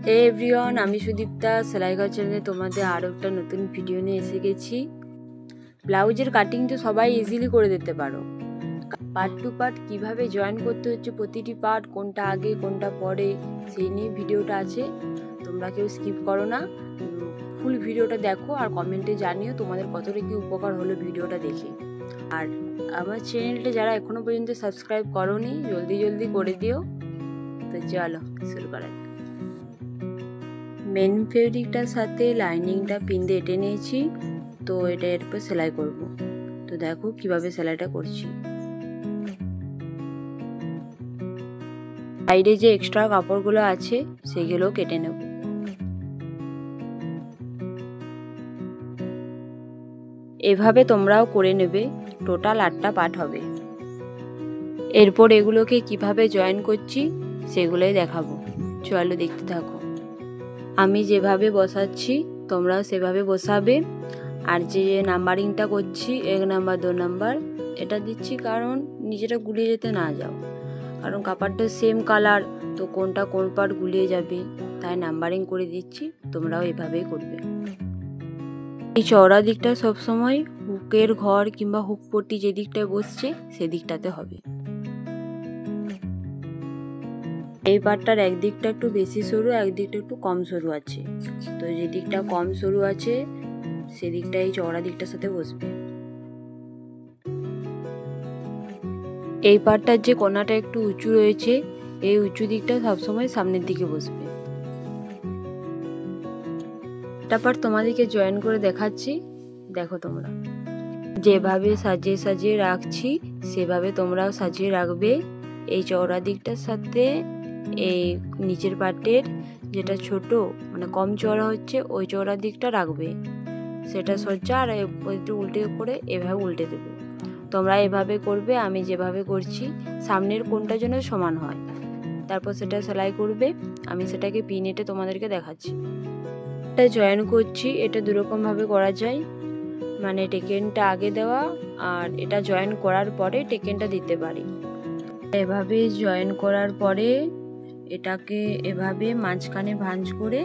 হে everyone, আমি সুদীপ্তা সেলাই ঘর চ্যানেলে তোমাদের আরও একটা নতুন ভিডিও নিয়ে এসে গেছি। ব্লাউজের কাটিং তো সবাই ইজিলি করে দিতে পারো। পার্ট টু পার্ট কীভাবে জয়েন করতে হচ্ছে, প্রতিটি পার্ট কোনটা আগে কোনটা পরে, সেই নিয়ে ভিডিওটা আছে। তোমরা কেউ স্কিপ করো না, ফুল ভিডিওটা দেখো আর কমেন্টে জানিও তোমাদের কতটা কি উপকার হলো ভিডিওটা দেখে। আর আমার চ্যানেলটা যারা এখনো পর্যন্ত সাবস্ক্রাইব করোনি, জলদি করে দিও। তো চলো শুরু করা যাক। মেন ফেব্রিকটার সাথে লাইনিংটা পিন দিয়ে এঁটে নিয়েছি, তো এটা এর উপর সেলাই করব। তো দেখো কিভাবে সেলাইটা করছি। সাইডে যে এক্সট্রা কাপড়গুলো আছে সেগুলো কেটে নেব। এভাবে তোমরাও করে নেবে, টোটাল 8টা পার্ট হবে। এরপর এগুলোকে কিভাবে জয়েন করছি সেগুলোই দেখাবো, চলো দেখতে থাকো। আমি যেভাবে বসাচ্ছি তোমরাও সেভাবে বসাবে। আর যে নাম্বারিংটা করছি 1 নাম্বার 2 নাম্বার এটা দিচ্ছি কারণ নিচেটা গুলিয়ে যেতে না যাও, কারণ কাপড়টা সেম কালার, তো কোনটা কোন পার্ট গুলিয়ে যাবে, তাই নাম্বারিং করে দিচ্ছি। তোমরাও এভাবেই করবে। এই চওড়া দিকটা সবসময় হুকের ঘর কিংবা হুক পট্টি যে দিকটায় বসছে সেদিকটাতে হবে। এই পার্টটার একদিকটা একটু বেশি সরু, একদিকটা একটু কম সরু আছে, তো যে দিকটা কম সরু আছে সেদিকটা এই চওড়া দিকটার সাথে বসবে। এই পার্টটার যে কোণাটা একটু উঁচু রয়েছে, এই উঁচু দিকটা সবসময় সামনের দিকে বসবে। একটা পার্ট তোমাদেরকে জয়েন করে দেখাচ্ছি, দেখো তোমরা। যেভাবে সাজিয়ে রাখছি সেভাবে তোমরাও সাজিয়ে রাখবে। এই চওড়া দিকটার সাথে এই নিচের পার্টের যেটা ছোট মানে কম চওড়া হচ্ছে ওই চওড়া দিকটা রাখবে, সেটা সজ্জা আর একটু উল্টে করে এভাবে উল্টে দেবে। তোমরা এভাবে করবে, আমি যেভাবে করছি। সামনের কোণটা যেন সমান হয়, তারপর সেটা সেলাই করবে। আমি সেটাকে পিন এঁটে তোমাদেরকে দেখাচ্ছি। এটা জয়েন করছি, এটা দুরকমভাবে করা যায়, মানে টেকেনটা আগে দেওয়া আর এটা জয়েন করার পরে টেকেনটা দিতে পারি। এভাবে জয়েন করার পরে এটাকে এভাবে মাঝখানে ভাঁজ করে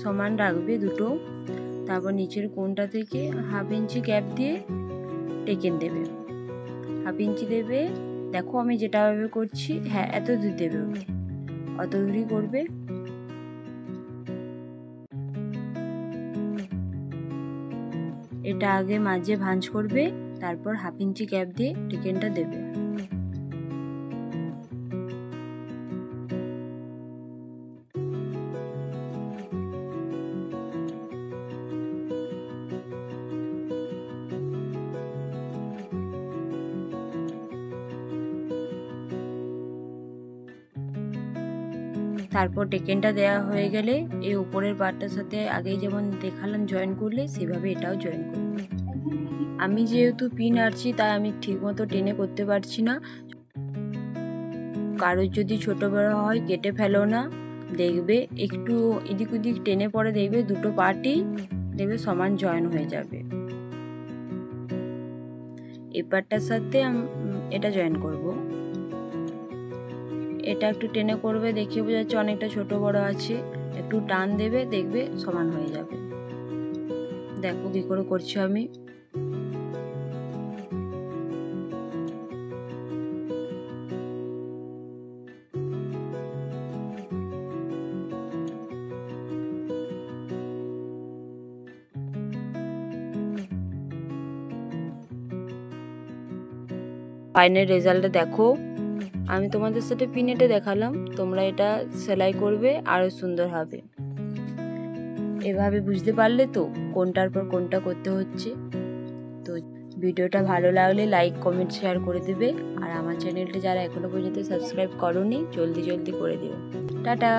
সমান রাখবে দুটো। তারপর নিচের কোণটা থেকে 1/2 ইঞ্চি গ্যাপ দিয়ে টেকেন দেবে, 1/2 ইঞ্চি দেবে। দেখো আমি যেটা ভাবে করছি, হ্যাঁ এত দূর দেবে, অত দূরই করবে। এটা আগে মাঝে ভাঁজ করবে, তারপর 1/2 ইঞ্চি গ্যাপ দিয়ে টেকেনটা দেবে। তারপর টেকেনটা দেওয়া হয়ে গেলে এই উপরের পার্টটার সাথে আগেই যেমন দেখালাম জয়েন করলে সেভাবে এটাও জয়েন করবে। আমি যেহেতু পিন আঁটছি তাই আমি ঠিকমতো টেনে করতে পারছি না। কারোর যদি ছোট বড় হয় কেটে ফেলো না, দেখবে একটু এদিক ওদিক টেনে পরে দেখবে দুটো পার্টই দেখবে সমান জয়েন হয়ে যাবে। এই পার্টটার সাথে এটা জয়েন করব। এটা একটু টেনে করবে, দেখে বোঝা যাচ্ছে অনেকটা ছোট বড় আছে, একটু টান দেবে, দেখবে সমান হয়ে যাবে। দেখো কি করে করছি আমি। ফাইনাল রেজাল্টটা দেখো। আমি তোমাদের সাথে পিন এঁটে দেখালাম, তোমরা এটা সেলাই করবে আরো সুন্দর হবে। এভাবে বুঝতে পারলে তো কোনটার পর কোনটা করতে হচ্ছে। তো ভিডিওটা ভালো লাগলে লাইক কমেন্ট শেয়ার করে দিবে, আর আমার চ্যানেলটা যারা এখনো পর্যন্ত সাবস্ক্রাইব করোনি জলদি করে দিও। টাটা।